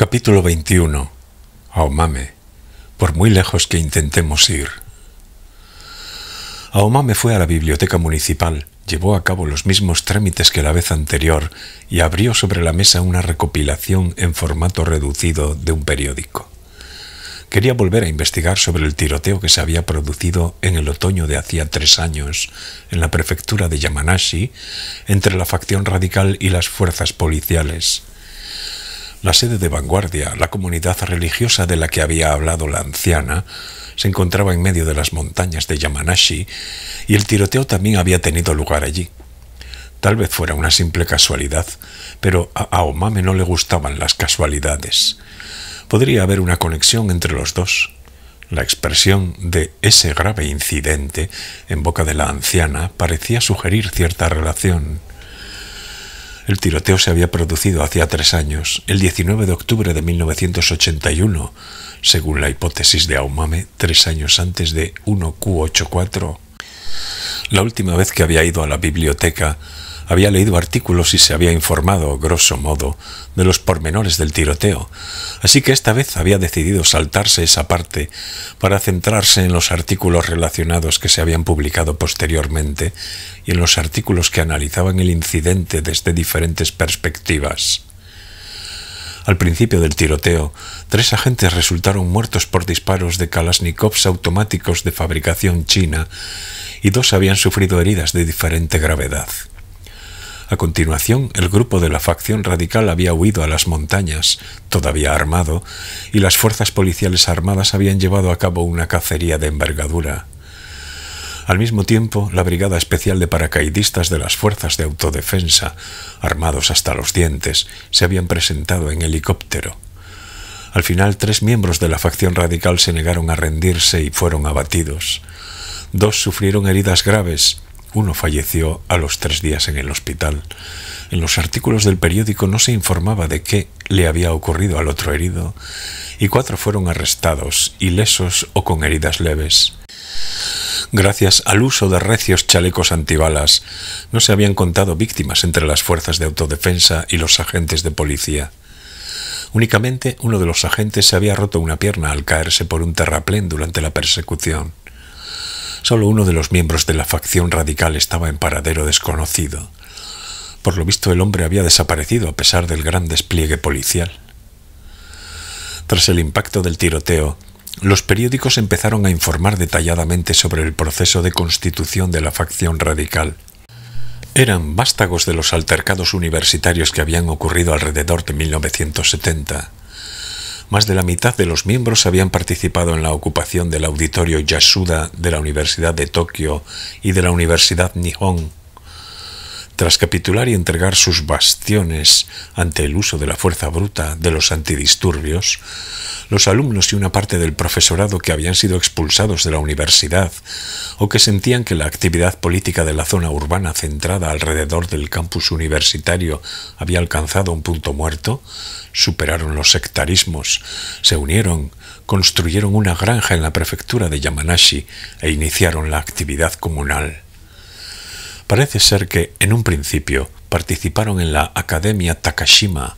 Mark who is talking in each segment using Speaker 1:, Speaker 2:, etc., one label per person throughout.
Speaker 1: Capítulo 21. Aomame, por muy lejos que intentemos ir. Aomame fue a la biblioteca municipal, llevó a cabo los mismos trámites que la vez anterior y abrió sobre la mesa una recopilación en formato reducido de un periódico. Quería volver a investigar sobre el tiroteo que se había producido en el otoño de hacía 3 años en la prefectura de Yamanashi entre la facción radical y las fuerzas policiales. La sede de vanguardia, la comunidad religiosa de la que había hablado la anciana, se encontraba en medio de las montañas de Yamanashi y el tiroteo también había tenido lugar allí. Tal vez fuera una simple casualidad, pero a Aomame no le gustaban las casualidades. Podría haber una conexión entre los dos. La expresión de ese grave incidente en boca de la anciana parecía sugerir cierta relación. El tiroteo se había producido hacía 3 años, el 19 de octubre de 1981, según la hipótesis de Aomame, 3 años antes de 1Q84. La última vez que había ido a la biblioteca, había leído artículos y se había informado, grosso modo, de los pormenores del tiroteo, así que esta vez había decidido saltarse esa parte para centrarse en los artículos relacionados que se habían publicado posteriormente y en los artículos que analizaban el incidente desde diferentes perspectivas. Al principio del tiroteo, 3 agentes resultaron muertos por disparos de Kalashnikovs automáticos de fabricación china y 2 habían sufrido heridas de diferente gravedad. A continuación, el grupo de la facción radical había huido a las montañas, todavía armado, y las fuerzas policiales armadas habían llevado a cabo una cacería de envergadura. Al mismo tiempo, la Brigada Especial de Paracaidistas de las Fuerzas de Autodefensa, armados hasta los dientes, se habían presentado en helicóptero. Al final, 3 miembros de la facción radical se negaron a rendirse y fueron abatidos. 2 sufrieron heridas graves. 1 falleció a los 3 días en el hospital. En los artículos del periódico no se informaba de qué le había ocurrido al otro herido, y 4 fueron arrestados, ilesos o con heridas leves. Gracias al uso de recios chalecos antibalas, no se habían contado víctimas entre las fuerzas de autodefensa y los agentes de policía. Únicamente uno de los agentes se había roto una pierna al caerse por un terraplén durante la persecución. Solo uno de los miembros de la facción radical estaba en paradero desconocido. Por lo visto, el hombre había desaparecido a pesar del gran despliegue policial. Tras el impacto del tiroteo, los periódicos empezaron a informar detalladamente sobre el proceso de constitución de la facción radical. Eran vástagos de los altercados universitarios que habían ocurrido alrededor de 1970. Más de la mitad de los miembros habían participado en la ocupación del auditorio Yasuda de la Universidad de Tokio y de la Universidad Nihon. Tras capitular y entregar sus bastiones ante el uso de la fuerza bruta de los antidisturbios, los alumnos y una parte del profesorado que habían sido expulsados de la universidad o que sentían que la actividad política de la zona urbana centrada alrededor del campus universitario había alcanzado un punto muerto, superaron los sectarismos, se unieron, construyeron una granja en la prefectura de Yamanashi e iniciaron la actividad comunal. Parece ser que, en un principio, participaron en la Academia Takashima,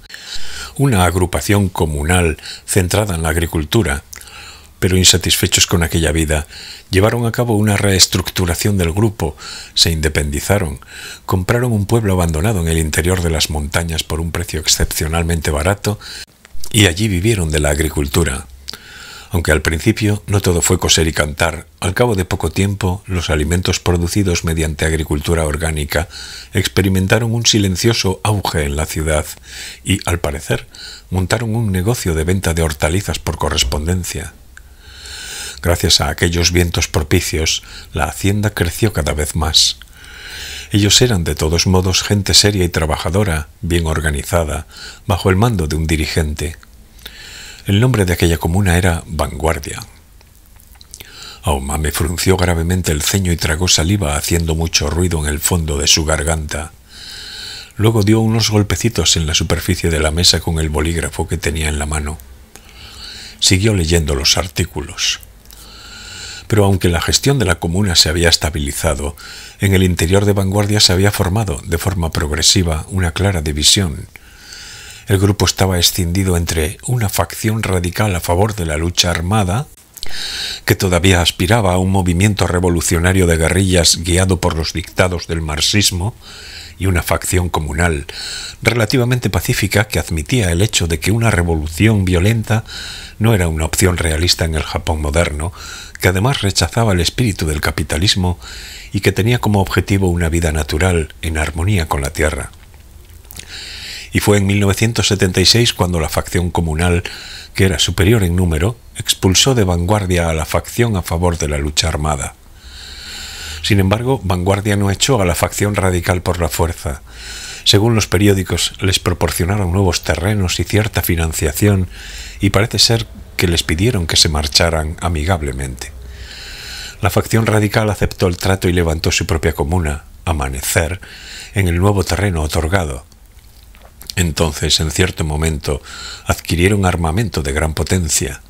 Speaker 1: una agrupación comunal centrada en la agricultura, pero insatisfechos con aquella vida, llevaron a cabo una reestructuración del grupo, se independizaron, compraron un pueblo abandonado en el interior de las montañas por un precio excepcionalmente barato y allí vivieron de la agricultura. Aunque al principio no todo fue coser y cantar, al cabo de poco tiempo los alimentos producidos mediante agricultura orgánica experimentaron un silencioso auge en la ciudad y, al parecer, montaron un negocio de venta de hortalizas por correspondencia. Gracias a aquellos vientos propicios, la hacienda creció cada vez más. Ellos eran de todos modos gente seria y trabajadora, bien organizada, bajo el mando de un dirigente. El nombre de aquella comuna era Vanguardia. Aomame frunció gravemente el ceño y tragó saliva haciendo mucho ruido en el fondo de su garganta. Luego dio unos golpecitos en la superficie de la mesa con el bolígrafo que tenía en la mano. Siguió leyendo los artículos. Pero aunque la gestión de la comuna se había estabilizado, en el interior de Vanguardia se había formado, de forma progresiva, una clara división. El grupo estaba escindido entre una facción radical a favor de la lucha armada, que todavía aspiraba a un movimiento revolucionario de guerrillas guiado por los dictados del marxismo, y una facción comunal relativamente pacífica que admitía el hecho de que una revolución violenta no era una opción realista en el Japón moderno, que además rechazaba el espíritu del capitalismo y que tenía como objetivo una vida natural en armonía con la tierra. Y fue en 1976 cuando la facción comunal, que era superior en número, expulsó de Vanguardia a la facción a favor de la lucha armada. Sin embargo, Vanguardia no echó a la facción radical por la fuerza. Según los periódicos, les proporcionaron nuevos terrenos y cierta financiación, y parece ser que les pidieron que se marcharan amigablemente. La facción radical aceptó el trato y levantó su propia comuna, Amanecer, en el nuevo terreno otorgado. Entonces, en cierto momento, adquirieron armamento de gran potencia.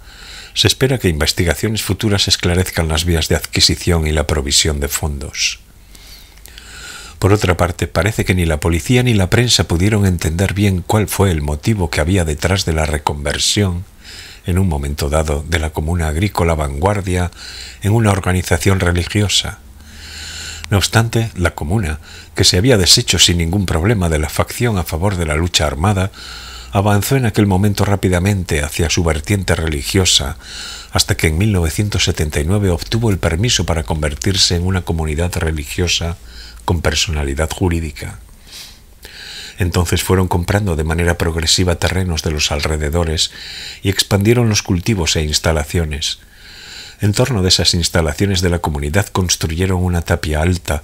Speaker 1: Se espera que investigaciones futuras esclarezcan las vías de adquisición y la provisión de fondos. Por otra parte, parece que ni la policía ni la prensa pudieron entender bien cuál fue el motivo que había detrás de la reconversión, en un momento dado, de la comuna agrícola Vanguardia en una organización religiosa. No obstante, la comuna, que se había deshecho sin ningún problema de la facción a favor de la lucha armada, avanzó en aquel momento rápidamente hacia su vertiente religiosa, hasta que en 1979 obtuvo el permiso para convertirse en una comunidad religiosa con personalidad jurídica. Entonces fueron comprando de manera progresiva terrenos de los alrededores y expandieron los cultivos e instalaciones. En torno de esas instalaciones de la comunidad construyeron una tapia alta,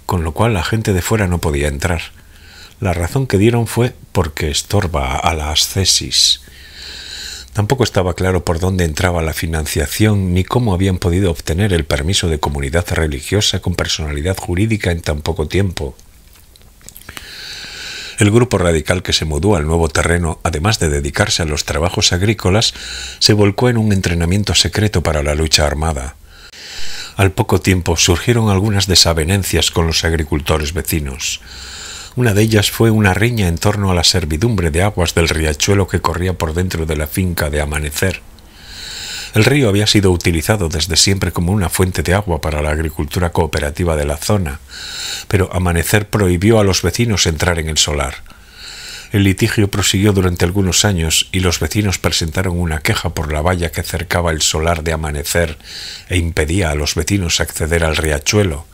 Speaker 1: con lo cual la gente de fuera no podía entrar. La razón que dieron fue porque estorba a la ascesis. Tampoco estaba claro por dónde entraba la financiación ni cómo habían podido obtener el permiso de comunidad religiosa con personalidad jurídica en tan poco tiempo. El grupo radical que se mudó al nuevo terreno, además de dedicarse a los trabajos agrícolas, se volcó en un entrenamiento secreto para la lucha armada. Al poco tiempo surgieron algunas desavenencias con los agricultores vecinos. Una de ellas fue una riña en torno a la servidumbre de aguas del riachuelo que corría por dentro de la finca de Amanecer. El río había sido utilizado desde siempre como una fuente de agua para la agricultura cooperativa de la zona, pero Amanecer prohibió a los vecinos entrar en el solar. El litigio prosiguió durante algunos años y los vecinos presentaron una queja por la valla que cercaba el solar de Amanecer e impedía a los vecinos acceder al riachuelo.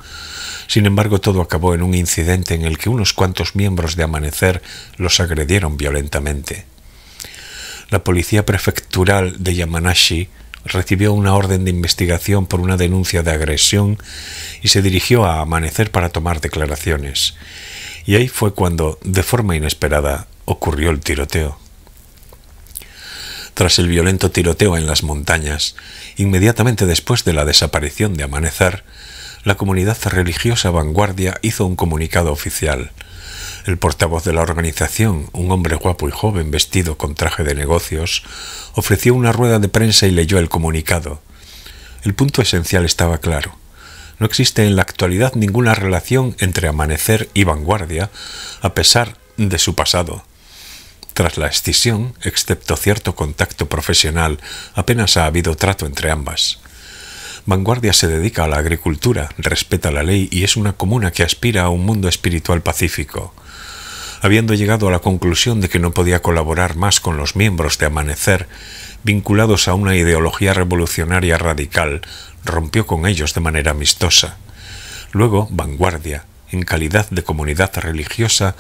Speaker 1: Sin embargo, todo acabó en un incidente en el que unos cuantos miembros de Amanecer los agredieron violentamente. La policía prefectural de Yamanashi recibió una orden de investigación por una denuncia de agresión y se dirigió a Amanecer para tomar declaraciones. Y ahí fue cuando, de forma inesperada, ocurrió el tiroteo. Tras el violento tiroteo en las montañas, inmediatamente después de la desaparición de Amanecer, la comunidad religiosa Vanguardia hizo un comunicado oficial. El portavoz de la organización, un hombre guapo y joven vestido con traje de negocios, ofreció una rueda de prensa y leyó el comunicado. El punto esencial estaba claro. No existe en la actualidad ninguna relación entre Amanecer y Vanguardia, a pesar de su pasado. Tras la escisión, excepto cierto contacto profesional, apenas ha habido trato entre ambas. Vanguardia se dedica a la agricultura, respeta la ley y es una comuna que aspira a un mundo espiritual pacífico. Habiendo llegado a la conclusión de que no podía colaborar más con los miembros de Amanecer, vinculados a una ideología revolucionaria radical, rompió con ellos de manera amistosa. Luego, Vanguardia, en calidad de comunidad religiosa,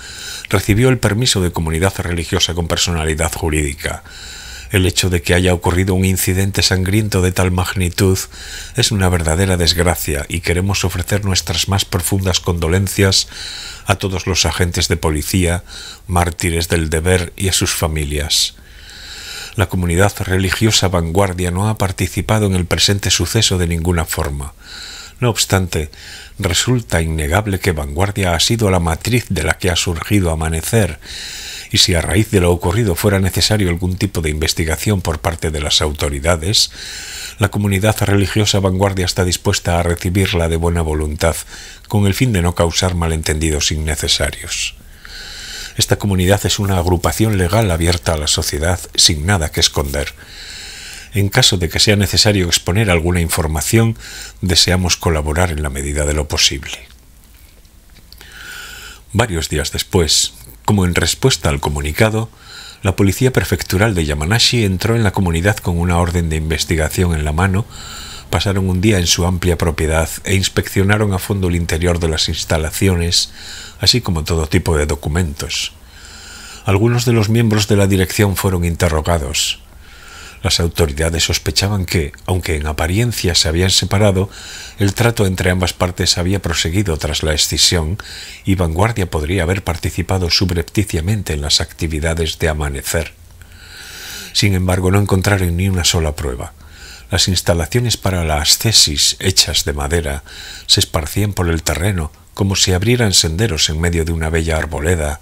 Speaker 1: recibió el permiso de comunidad religiosa con personalidad jurídica. El hecho de que haya ocurrido un incidente sangriento de tal magnitud es una verdadera desgracia y queremos ofrecer nuestras más profundas condolencias a todos los agentes de policía, mártires del deber y a sus familias. La comunidad religiosa Vanguardia no ha participado en el presente suceso de ninguna forma. No obstante, resulta innegable que Vanguardia ha sido la matriz de la que ha surgido Amanecer, y si a raíz de lo ocurrido fuera necesario algún tipo de investigación por parte de las autoridades, la comunidad religiosa Vanguardia está dispuesta a recibirla de buena voluntad, con el fin de no causar malentendidos innecesarios. Esta comunidad es una agrupación legal abierta a la sociedad sin nada que esconder. En caso de que sea necesario exponer alguna información, deseamos colaborar en la medida de lo posible. Varios días después, como en respuesta al comunicado, la Policía Prefectural de Yamanashi entró en la comunidad con una orden de investigación en la mano, pasaron un día en su amplia propiedad e inspeccionaron a fondo el interior de las instalaciones, así como todo tipo de documentos. Algunos de los miembros de la dirección fueron interrogados. Las autoridades sospechaban que, aunque en apariencia se habían separado, el trato entre ambas partes había proseguido tras la escisión y Vanguardia podría haber participado subrepticiamente en las actividades de Amanecer. Sin embargo, no encontraron ni una sola prueba. Las instalaciones para la ascesis, hechas de madera, se esparcían por el terreno como si abrieran senderos en medio de una bella arboleda,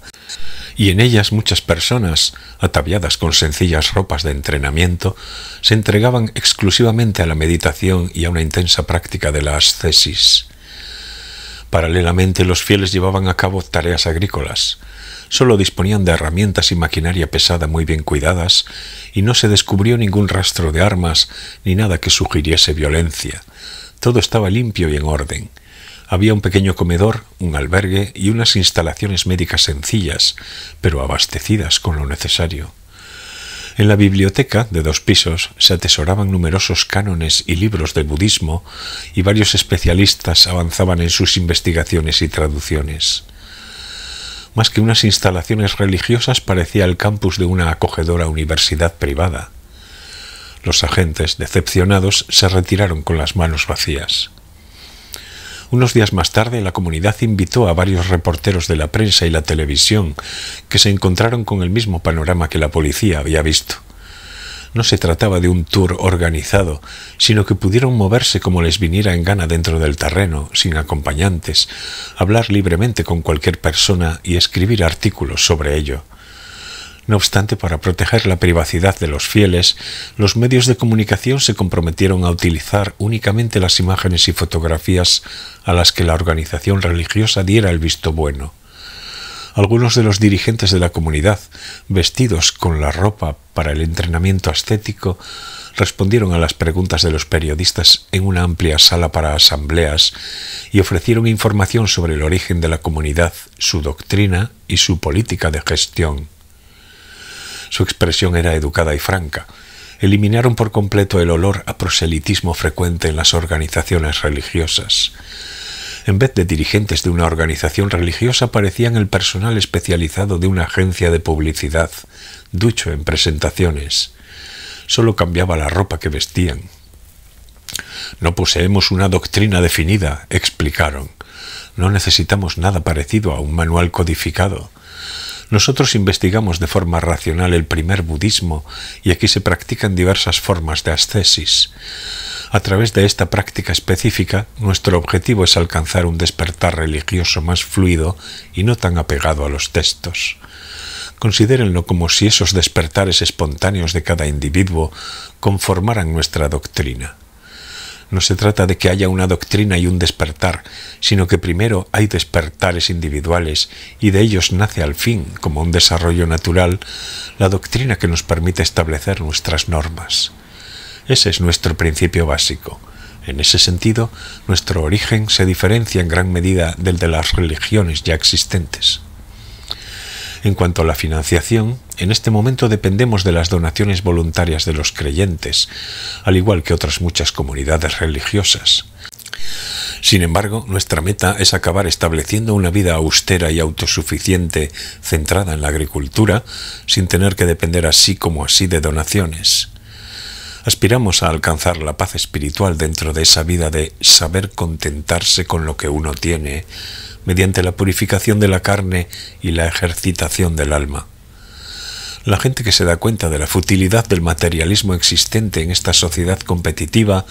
Speaker 1: y en ellas muchas personas, ataviadas con sencillas ropas de entrenamiento, se entregaban exclusivamente a la meditación y a una intensa práctica de la ascesis. Paralelamente, los fieles llevaban a cabo tareas agrícolas. Solo disponían de herramientas y maquinaria pesada muy bien cuidadas, y no se descubrió ningún rastro de armas ni nada que sugiriese violencia. Todo estaba limpio y en orden. Había un pequeño comedor, un albergue y unas instalaciones médicas sencillas, pero abastecidas con lo necesario. En la biblioteca, de 2 pisos, se atesoraban numerosos cánones y libros de budismo, y varios especialistas avanzaban en sus investigaciones y traducciones. Más que unas instalaciones religiosas, parecía el campus de una acogedora universidad privada. Los agentes, decepcionados, se retiraron con las manos vacías. Unos días más tarde, la comunidad invitó a varios reporteros de la prensa y la televisión, que se encontraron con el mismo panorama que la policía había visto. No se trataba de un tour organizado, sino que pudieron moverse como les viniera en gana dentro del terreno, sin acompañantes, hablar libremente con cualquier persona y escribir artículos sobre ello. No obstante, para proteger la privacidad de los fieles, los medios de comunicación se comprometieron a utilizar únicamente las imágenes y fotografías a las que la organización religiosa diera el visto bueno. Algunos de los dirigentes de la comunidad, vestidos con la ropa para el entrenamiento ascético, respondieron a las preguntas de los periodistas en una amplia sala para asambleas y ofrecieron información sobre el origen de la comunidad, su doctrina y su política de gestión. Su expresión era educada y franca. Eliminaron por completo el olor a proselitismo frecuente en las organizaciones religiosas. En vez de dirigentes de una organización religiosa, parecían el personal especializado de una agencia de publicidad, ducho en presentaciones. Solo cambiaba la ropa que vestían. No poseemos una doctrina definida, explicaron. No necesitamos nada parecido a un manual codificado. Nosotros investigamos de forma racional el primer budismo y aquí se practican diversas formas de ascesis. A través de esta práctica específica, nuestro objetivo es alcanzar un despertar religioso más fluido y no tan apegado a los textos. Considérenlo como si esos despertares espontáneos de cada individuo conformaran nuestra doctrina. No se trata de que haya una doctrina y un despertar, sino que primero hay despertares individuales y de ellos nace al fin, como un desarrollo natural, la doctrina que nos permite establecer nuestras normas. Ese es nuestro principio básico. En ese sentido, nuestro origen se diferencia en gran medida del de las religiones ya existentes. En cuanto a la financiación, en este momento dependemos de las donaciones voluntarias de los creyentes, al igual que otras muchas comunidades religiosas. Sin embargo, nuestra meta es acabar estableciendo una vida austera y autosuficiente centrada en la agricultura, sin tener que depender así como así de donaciones. Aspiramos a alcanzar la paz espiritual dentro de esa vida de saber contentarse con lo que uno tiene, mediante la purificación de la carne y la ejercitación del alma. La gente que se da cuenta de la futilidad del materialismo existente en esta sociedad competitiva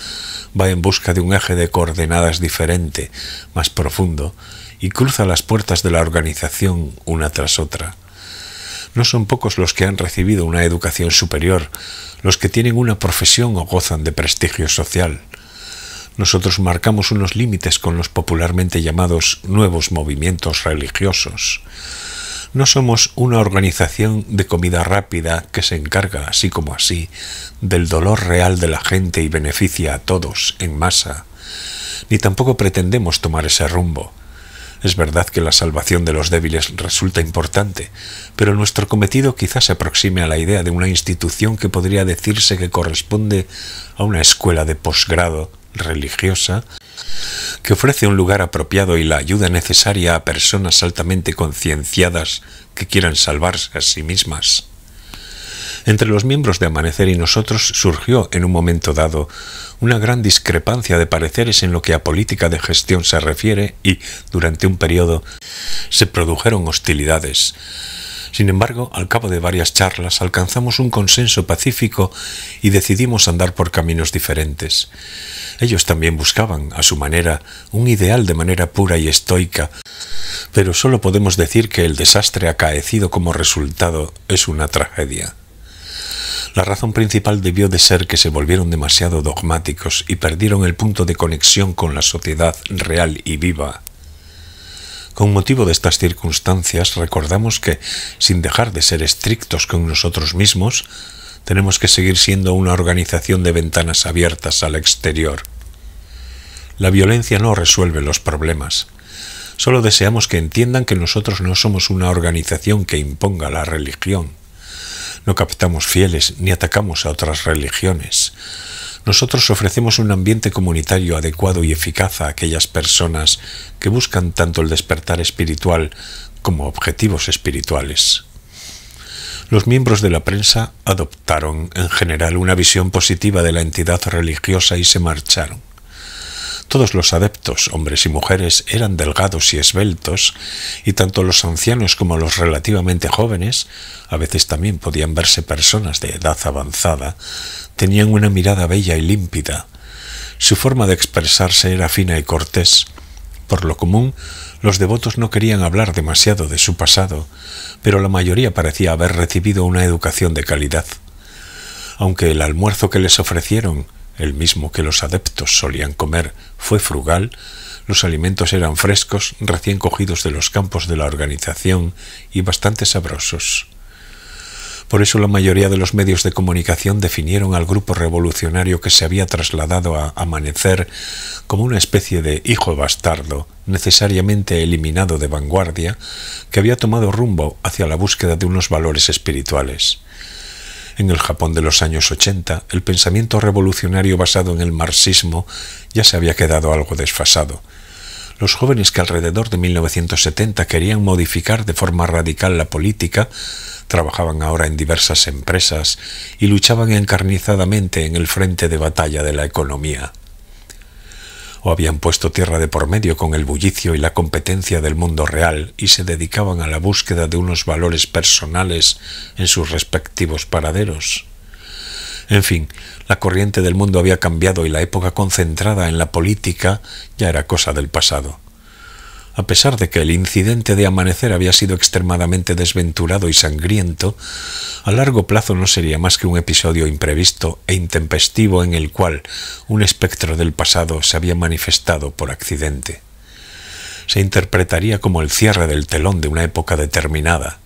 Speaker 1: va en busca de un eje de coordenadas diferente, más profundo, y cruza las puertas de la organización una tras otra. No son pocos los que han recibido una educación superior, los que tienen una profesión o gozan de prestigio social. Nosotros marcamos unos límites con los popularmente llamados nuevos movimientos religiosos. No somos una organización de comida rápida que se encarga, así como así, del dolor real de la gente y beneficia a todos en masa, ni tampoco pretendemos tomar ese rumbo. Es verdad que la salvación de los débiles resulta importante, pero nuestro cometido quizás se aproxime a la idea de una institución que podría decirse que corresponde a una escuela de posgrado religiosa que ofrece un lugar apropiado y la ayuda necesaria a personas altamente concienciadas que quieran salvarse a sí mismas. Entre los miembros de Amanecer y nosotros surgió en un momento dado una gran discrepancia de pareceres en lo que a política de gestión se refiere y, durante un periodo, se produjeron hostilidades. Sin embargo, al cabo de varias charlas alcanzamos un consenso pacífico y decidimos andar por caminos diferentes. Ellos también buscaban, a su manera, un ideal de manera pura y estoica, pero solo podemos decir que el desastre acaecido como resultado es una tragedia. La razón principal debió de ser que se volvieron demasiado dogmáticos y perdieron el punto de conexión con la sociedad real y viva. Con motivo de estas circunstancias, recordamos que, sin dejar de ser estrictos con nosotros mismos, tenemos que seguir siendo una organización de ventanas abiertas al exterior. La violencia no resuelve los problemas. Solo deseamos que entiendan que nosotros no somos una organización que imponga la religión. No captamos fieles ni atacamos a otras religiones. Nosotros ofrecemos un ambiente comunitario adecuado y eficaz a aquellas personas que buscan tanto el despertar espiritual como objetivos espirituales. Los miembros de la prensa adoptaron, en general, una visión positiva de la entidad religiosa y se marcharon. Todos los adeptos, hombres y mujeres, eran delgados y esbeltos, y tanto los ancianos como los relativamente jóvenes, a veces también podían verse personas de edad avanzada, tenían una mirada bella y límpida. Su forma de expresarse era fina y cortés. Por lo común, los devotos no querían hablar demasiado de su pasado, pero la mayoría parecía haber recibido una educación de calidad. Aunque el almuerzo que les ofrecieron, el mismo que los adeptos solían comer, fue frugal, los alimentos eran frescos, recién cogidos de los campos de la organización y bastante sabrosos. Por eso la mayoría de los medios de comunicación definieron al grupo revolucionario que se había trasladado a Amanecer como una especie de hijo bastardo, necesariamente eliminado de vanguardia, que había tomado rumbo hacia la búsqueda de unos valores espirituales. En el Japón de los años 80, el pensamiento revolucionario basado en el marxismo ya se había quedado algo desfasado. Los jóvenes que alrededor de 1970 querían modificar de forma radical la política, trabajaban ahora en diversas empresas y luchaban encarnizadamente en el frente de batalla de la economía. O habían puesto tierra de por medio con el bullicio y la competencia del mundo real y se dedicaban a la búsqueda de unos valores personales en sus respectivos paraderos. En fin, la corriente del mundo había cambiado y la época concentrada en la política ya era cosa del pasado. A pesar de que el incidente de Amanecer había sido extremadamente desventurado y sangriento, a largo plazo no sería más que un episodio imprevisto e intempestivo en el cual un espectro del pasado se había manifestado por accidente. Se interpretaría como el cierre del telón de una época determinada.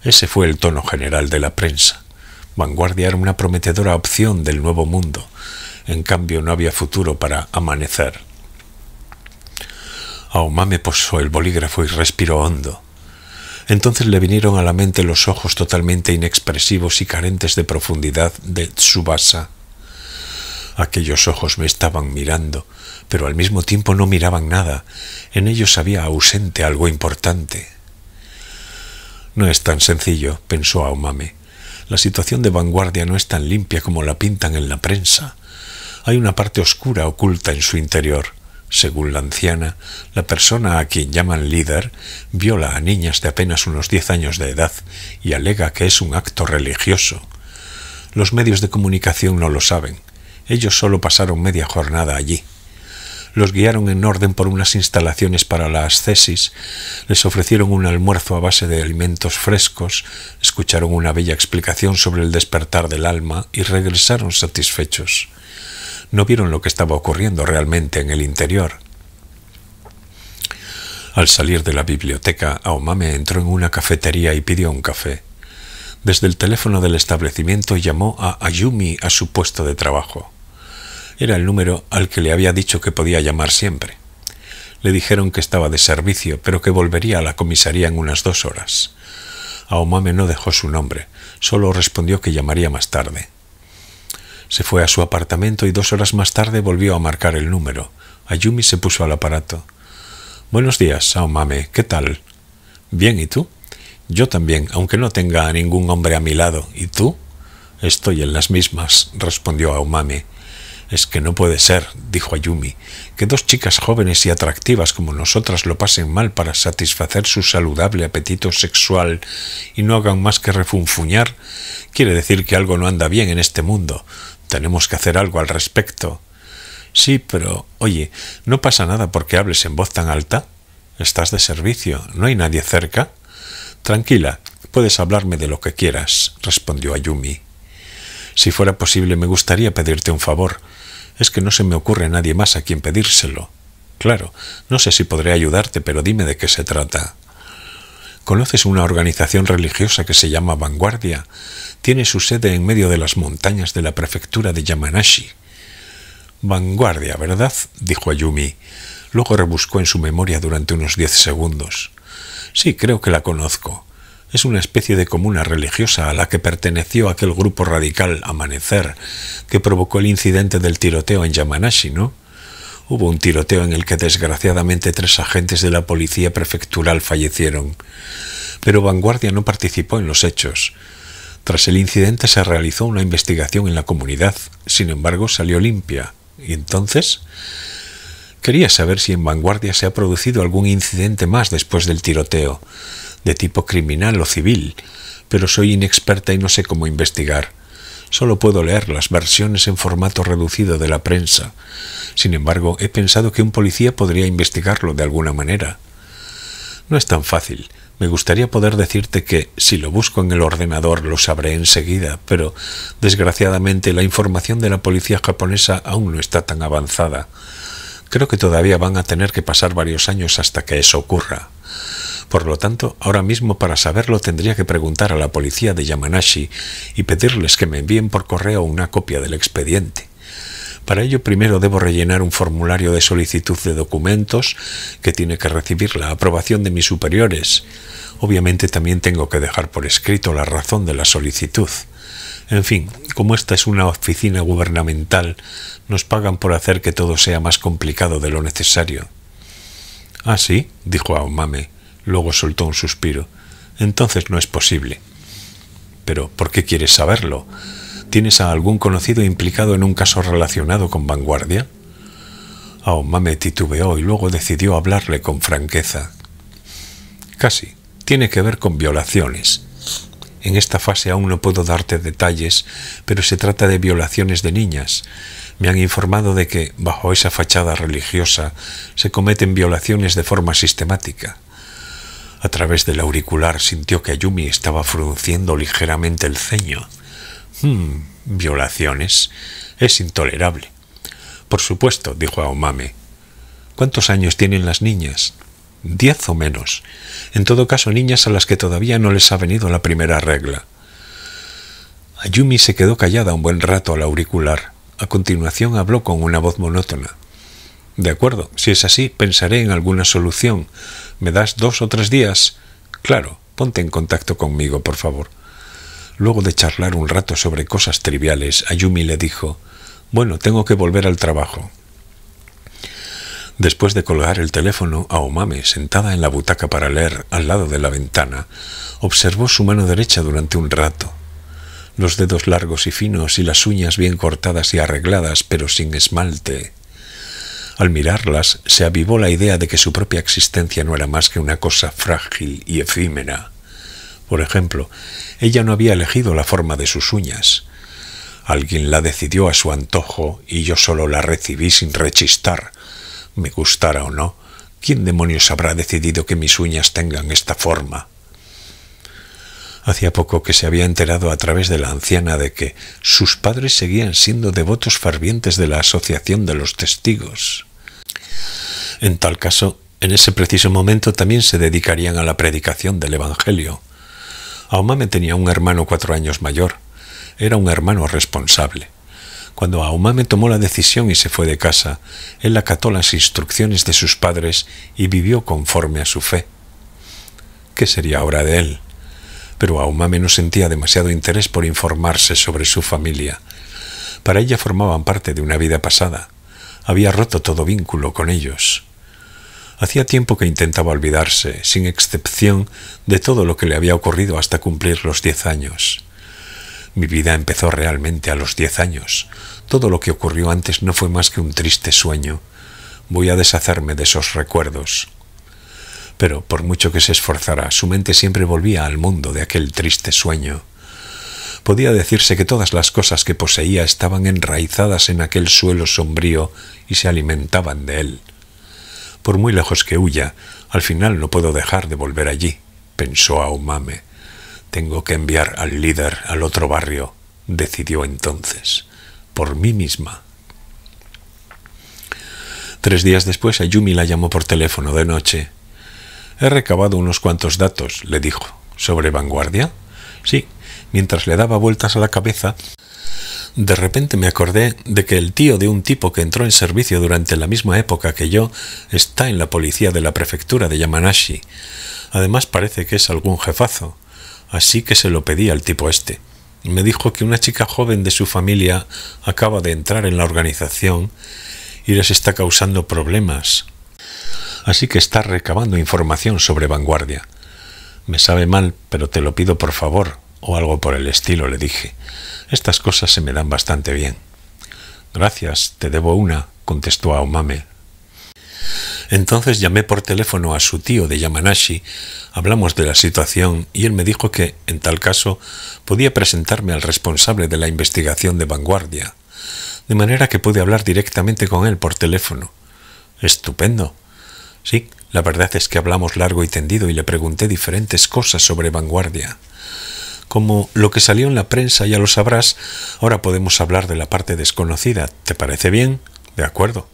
Speaker 1: Ese fue el tono general de la prensa. Vanguardia era una prometedora opción del nuevo mundo. En cambio, no había futuro para Amanecer. Aomame posó el bolígrafo y respiró hondo. Entonces le vinieron a la mente los ojos totalmente inexpresivos y carentes de profundidad de Tsubasa. Aquellos ojos me estaban mirando, pero al mismo tiempo no miraban nada. En ellos había ausente algo importante. No es tan sencillo, pensó Aomame. La situación de Vanguardia no es tan limpia como la pintan en la prensa. Hay una parte oscura oculta en su interior. Según la anciana, la persona a quien llaman líder viola a niñas de apenas unos 10 años de edad y alega que es un acto religioso. Los medios de comunicación no lo saben. Ellos solo pasaron media jornada allí. Los guiaron en orden por unas instalaciones para la ascesis, les ofrecieron un almuerzo a base de alimentos frescos, escucharon una bella explicación sobre el despertar del alma y regresaron satisfechos. No vieron lo que estaba ocurriendo realmente en el interior. Al salir de la biblioteca, Aomame entró en una cafetería y pidió un café. Desde el teléfono del establecimiento llamó a Ayumi a su puesto de trabajo. Era el número al que le había dicho que podía llamar siempre. Le dijeron que estaba de servicio, pero que volvería a la comisaría en unas 2 horas. Aomame no dejó su nombre, solo respondió que llamaría más tarde. Se fue a su apartamento y 2 horas más tarde volvió a marcar el número. Ayumi se puso al aparato. «Buenos días, Aomame, ¿qué tal?» «Bien, ¿y tú?» «Yo también, aunque no tenga a ningún hombre a mi lado. ¿Y tú?» «Estoy en las mismas», respondió Aomame. «Es que no puede ser», dijo Ayumi, «que 2 chicas jóvenes y atractivas como nosotras lo pasen mal para satisfacer su saludable apetito sexual y no hagan más que refunfuñar. Quiere decir que algo no anda bien en este mundo. Tenemos que hacer algo al respecto». «Sí, pero, oye, ¿no pasa nada porque hables en voz tan alta? Estás de servicio, ¿no hay nadie cerca?» «Tranquila, puedes hablarme de lo que quieras», respondió Ayumi. «Si fuera posible, me gustaría pedirte un favor. Es que no se me ocurre nadie más a quien pedírselo. Claro, no sé si podré ayudarte, pero dime de qué se trata». «¿Conoces una organización religiosa que se llama Vanguardia? Tiene su sede en medio de las montañas de la prefectura de Yamanashi». «Vanguardia, ¿verdad?», dijo Ayumi. Luego rebuscó en su memoria durante unos 10 segundos. «Sí, creo que la conozco. Es una especie de comuna religiosa a la que perteneció aquel grupo radical Amanecer que provocó el incidente del tiroteo en Yamanashi, ¿no? Hubo un tiroteo en el que desgraciadamente 3 agentes de la policía prefectural fallecieron. Pero Vanguardia no participó en los hechos. Tras el incidente se realizó una investigación en la comunidad. Sin embargo, salió limpia. ¿Y entonces? Quería saber si en Vanguardia se ha producido algún incidente más después del tiroteo, de tipo criminal o civil, pero soy inexperta y no sé cómo investigar. Solo puedo leer las versiones en formato reducido de la prensa. Sin embargo, he pensado que un policía podría investigarlo de alguna manera. No es tan fácil. Me gustaría poder decirte que, si lo busco en el ordenador, lo sabré enseguida, pero, desgraciadamente, la información de la policía japonesa aún no está tan avanzada. Creo que todavía van a tener que pasar varios años hasta que eso ocurra. Por lo tanto, ahora mismo para saberlo tendría que preguntar a la policía de Yamanashi y pedirles que me envíen por correo una copia del expediente. Para ello primero debo rellenar un formulario de solicitud de documentos que tiene que recibir la aprobación de mis superiores. Obviamente también tengo que dejar por escrito la razón de la solicitud. En fin, como esta es una oficina gubernamental, nos pagan por hacer que todo sea más complicado de lo necesario. «Ah, sí», dijo Aomame. Luego soltó un suspiro. «Entonces no es posible». «¿Pero por qué quieres saberlo? ¿Tienes a algún conocido implicado en un caso relacionado con Vanguardia?» Aomame titubeó y luego decidió hablarle con franqueza. «Casi. Tiene que ver con violaciones. En esta fase aún no puedo darte detalles, pero se trata de violaciones de niñas. Me han informado de que, bajo esa fachada religiosa, se cometen violaciones de forma sistemática». A través del auricular sintió que Ayumi estaba frunciendo ligeramente el ceño. «¿Violaciones? Es intolerable». «Por supuesto», dijo Aomame. «¿Cuántos años tienen las niñas?» 10 o menos. En todo caso, niñas a las que todavía no les ha venido la primera regla». Ayumi se quedó callada un buen rato al auricular. A continuación habló con una voz monótona. «De acuerdo, si es así, pensaré en alguna solución. ¿Me das 2 o 3 días?» «Claro, ponte en contacto conmigo, por favor». Luego de charlar un rato sobre cosas triviales, Ayumi le dijo: «Bueno, tengo que volver al trabajo». Después de colgar el teléfono, Aomame, sentada en la butaca para leer al lado de la ventana, observó su mano derecha durante un rato. Los dedos largos y finos y las uñas bien cortadas y arregladas, pero sin esmalte. Al mirarlas, se avivó la idea de que su propia existencia no era más que una cosa frágil y efímera. Por ejemplo, ella no había elegido la forma de sus uñas. Alguien la decidió a su antojo y yo solo la recibí sin rechistar. Me gustara o no, ¿quién demonios habrá decidido que mis uñas tengan esta forma? Hacía poco que se había enterado a través de la anciana de que sus padres seguían siendo devotos fervientes de la Asociación de los Testigos. En tal caso, En ese preciso momento también se dedicarían a la predicación del Evangelio. Aumame tenía un hermano 4 años mayor. Era un hermano responsable. Cuando Aumame tomó la decisión y se fue de casa, él acató las instrucciones de sus padres y vivió conforme a su fe. ¿Qué sería ahora de él? Pero Aumame no sentía demasiado interés por informarse sobre su familia. Para ella formaban parte de una vida pasada. Había roto todo vínculo con ellos. Hacía tiempo que intentaba olvidarse, sin excepción, de todo lo que le había ocurrido hasta cumplir los 10 años. Mi vida empezó realmente a los 10 años. Todo lo que ocurrió antes no fue más que un triste sueño. Voy a deshacerme de esos recuerdos. Pero por mucho que se esforzara, su mente siempre volvía al mundo de aquel triste sueño. Podía decirse que todas las cosas que poseía estaban enraizadas en aquel suelo sombrío y se alimentaban de él. Por muy lejos que huya, al final no puedo dejar de volver allí, pensó Aumame. Tengo que enviar al líder al otro barrio, decidió entonces, por mí misma. 3 días después, Ayumi la llamó por teléfono de noche. He recabado unos cuantos datos, le dijo. ¿Sobre Vanguardia? Sí. Mientras le daba vueltas a la cabeza, de repente me acordé de que el tío de un tipo que entró en servicio durante la misma época que yo está en la policía de la prefectura de Yamanashi. Además parece que es algún jefazo. Así que se lo pedí al tipo este. Me dijo que una chica joven de su familia acaba de entrar en la organización y les está causando problemas. Así que está recabando información sobre Vanguardia. Me sabe mal, pero te lo pido por favor, o algo por el estilo, le dije. Estas cosas se me dan bastante bien. Gracias, te debo una, contestó Aomame. Entonces llamé por teléfono a su tío de Yamanashi, hablamos de la situación y él me dijo que, en tal caso, podía presentarme al responsable de la investigación de Vanguardia, de manera que pude hablar directamente con él por teléfono. Estupendo. Sí, la verdad es que hablamos largo y tendido y le pregunté diferentes cosas sobre Vanguardia. Como lo que salió en la prensa ya lo sabrás, ahora podemos hablar de la parte desconocida. ¿Te parece bien? De acuerdo.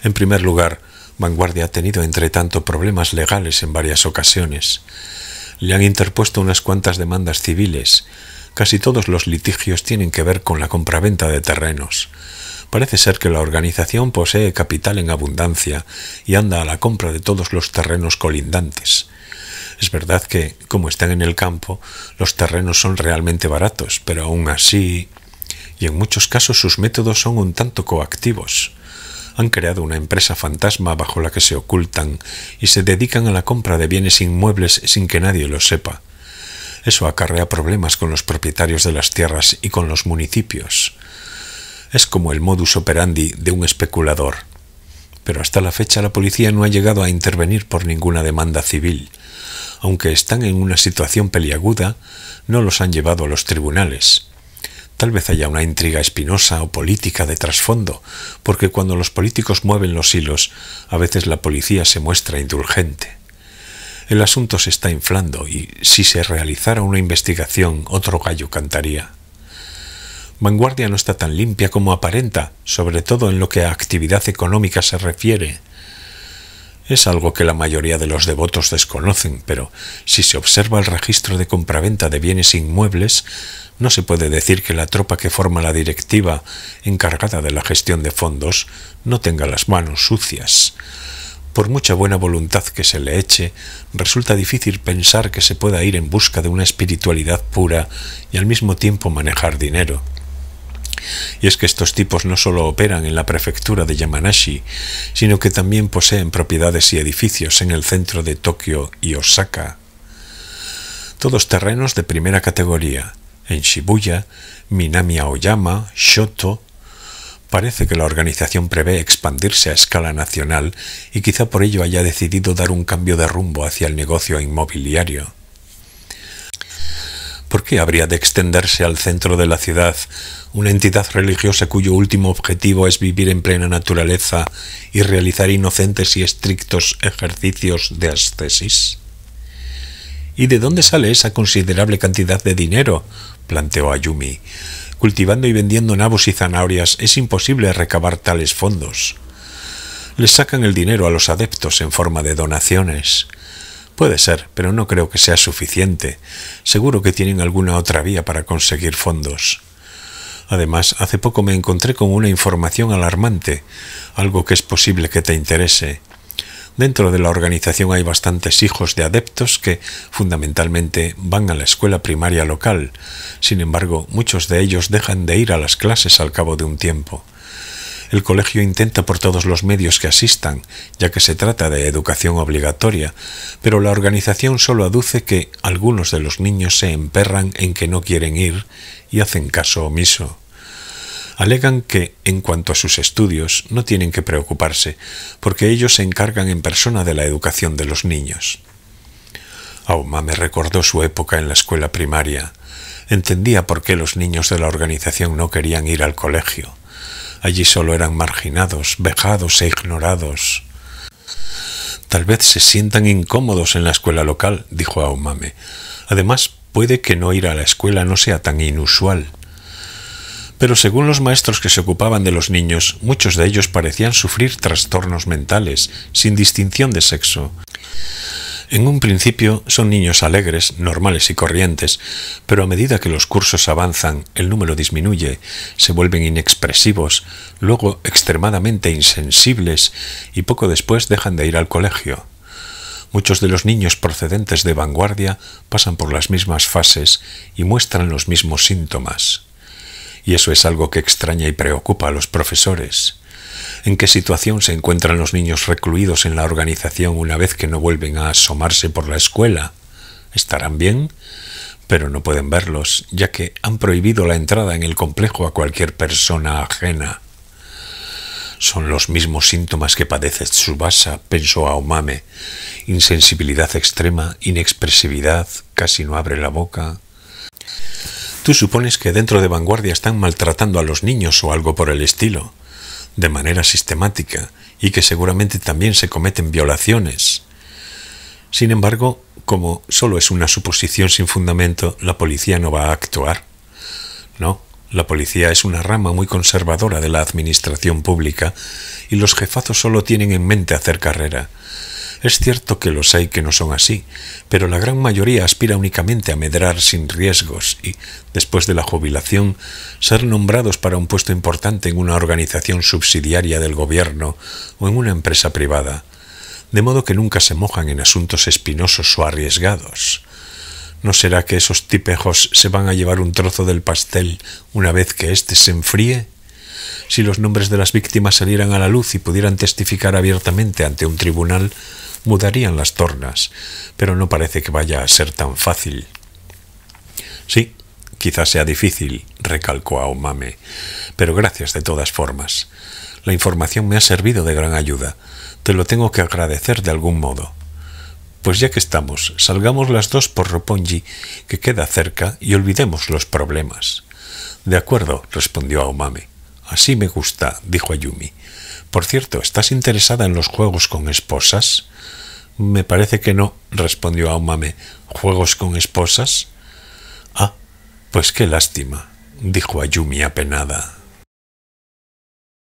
Speaker 1: En primer lugar, Vanguardia ha tenido entre tanto problemas legales en varias ocasiones. Le han interpuesto unas cuantas demandas civiles. Casi todos los litigios tienen que ver con la compraventa de terrenos. Parece ser que la organización posee capital en abundancia y anda a la compra de todos los terrenos colindantes. Es verdad que, como están en el campo, los terrenos son realmente baratos, pero aún así... Y en muchos casos sus métodos son un tanto coactivos. Han creado una empresa fantasma bajo la que se ocultan y se dedican a la compra de bienes inmuebles sin que nadie lo sepa. Eso acarrea problemas con los propietarios de las tierras y con los municipios. Es como el modus operandi de un especulador. Pero hasta la fecha la policía no ha llegado a intervenir por ninguna demanda civil. Aunque están en una situación peliaguda, no los han llevado a los tribunales. Tal vez haya una intriga espinosa o política de trasfondo, porque cuando los políticos mueven los hilos, a veces la policía se muestra indulgente. El asunto se está inflando y, si se realizara una investigación, otro gallo cantaría. Vanguardia no está tan limpia como aparenta, sobre todo en lo que a actividad económica se refiere. Es algo que la mayoría de los devotos desconocen, pero si se observa el registro de compraventa de bienes inmuebles, no se puede decir que la tropa que forma la directiva encargada de la gestión de fondos no tenga las manos sucias. Por mucha buena voluntad que se le eche, resulta difícil pensar que se pueda ir en busca de una espiritualidad pura y al mismo tiempo manejar dinero. Y es que estos tipos no solo operan en la prefectura de Yamanashi, sino que también poseen propiedades y edificios en el centro de Tokio y Osaka. Todos terrenos de primera categoría, en Shibuya, Minami Aoyama, Shoto. Parece que la organización prevé expandirse a escala nacional y quizá por ello haya decidido dar un cambio de rumbo hacia el negocio inmobiliario. ¿Por qué habría de extenderse al centro de la ciudad una entidad religiosa cuyo último objetivo es vivir en plena naturaleza y realizar inocentes y estrictos ejercicios de ascesis? ¿Y de dónde sale esa considerable cantidad de dinero?, planteó Ayumi. Cultivando y vendiendo nabos y zanahorias es imposible recabar tales fondos. Les sacan el dinero a los adeptos en forma de donaciones. Puede ser, pero no creo que sea suficiente. Seguro que tienen alguna otra vía para conseguir fondos. Además, hace poco me encontré con una información alarmante, algo que es posible que te interese. Dentro de la organización hay bastantes hijos de adeptos que, fundamentalmente, van a la escuela primaria local. Sin embargo, muchos de ellos dejan de ir a las clases al cabo de un tiempo. El colegio intenta por todos los medios que asistan, ya que se trata de educación obligatoria, pero la organización solo aduce que algunos de los niños se emperran en que no quieren ir y hacen caso omiso. Alegan que, en cuanto a sus estudios, no tienen que preocuparse, porque ellos se encargan en persona de la educación de los niños. Auma me recordó su época en la escuela primaria. Entendía por qué los niños de la organización no querían ir al colegio. Allí solo eran marginados, vejados e ignorados. Tal vez se sientan incómodos en la escuela local, dijo Aumame. Además, puede que no ir a la escuela no sea tan inusual. Pero según los maestros que se ocupaban de los niños, muchos de ellos parecían sufrir trastornos mentales, sin distinción de sexo. En un principio son niños alegres, normales y corrientes, pero a medida que los cursos avanzan, el número disminuye, se vuelven inexpresivos, luego extremadamente insensibles y poco después dejan de ir al colegio. Muchos de los niños procedentes de vanguardia pasan por las mismas fases y muestran los mismos síntomas. Y eso es algo que extraña y preocupa a los profesores. ¿En qué situación se encuentran los niños recluidos en la organización una vez que no vuelven a asomarse por la escuela? ¿Estarán bien? Pero no pueden verlos, ya que han prohibido la entrada en el complejo a cualquier persona ajena. Son los mismos síntomas que padece Tsubasa, pensó Aomame. Insensibilidad extrema, inexpresividad, casi no abre la boca. Tú supones que dentro de vanguardia están maltratando a los niños o algo por el estilo, de manera sistemática, y que seguramente también se cometen violaciones. Sin embargo, como solo es una suposición sin fundamento, la policía no va a actuar. No, la policía es una rama muy conservadora de la administración pública y los jefazos solo tienen en mente hacer carrera. Es cierto que los hay que no son así, pero la gran mayoría aspira únicamente a medrar sin riesgos y, después de la jubilación, ser nombrados para un puesto importante en una organización subsidiaria del gobierno o en una empresa privada, de modo que nunca se mojan en asuntos espinosos o arriesgados. ¿No será que esos tipejos se van a llevar un trozo del pastel una vez que éste se enfríe? Si los nombres de las víctimas salieran a la luz y pudieran testificar abiertamente ante un tribunal, mudarían las tornas, pero no parece que vaya a ser tan fácil. Sí, quizás sea difícil, recalcó Aomame, pero gracias de todas formas. La información me ha servido de gran ayuda. Te lo tengo que agradecer de algún modo. Pues ya que estamos, salgamos las dos por Roppongi, que queda cerca, y olvidemos los problemas. De acuerdo, respondió Aomame. Así me gusta, dijo Ayumi. Por cierto, ¿estás interesada en los juegos con esposas? Me parece que no, respondió Aomame. ¿Juegos con esposas? Ah, pues qué lástima, dijo Ayumi apenada.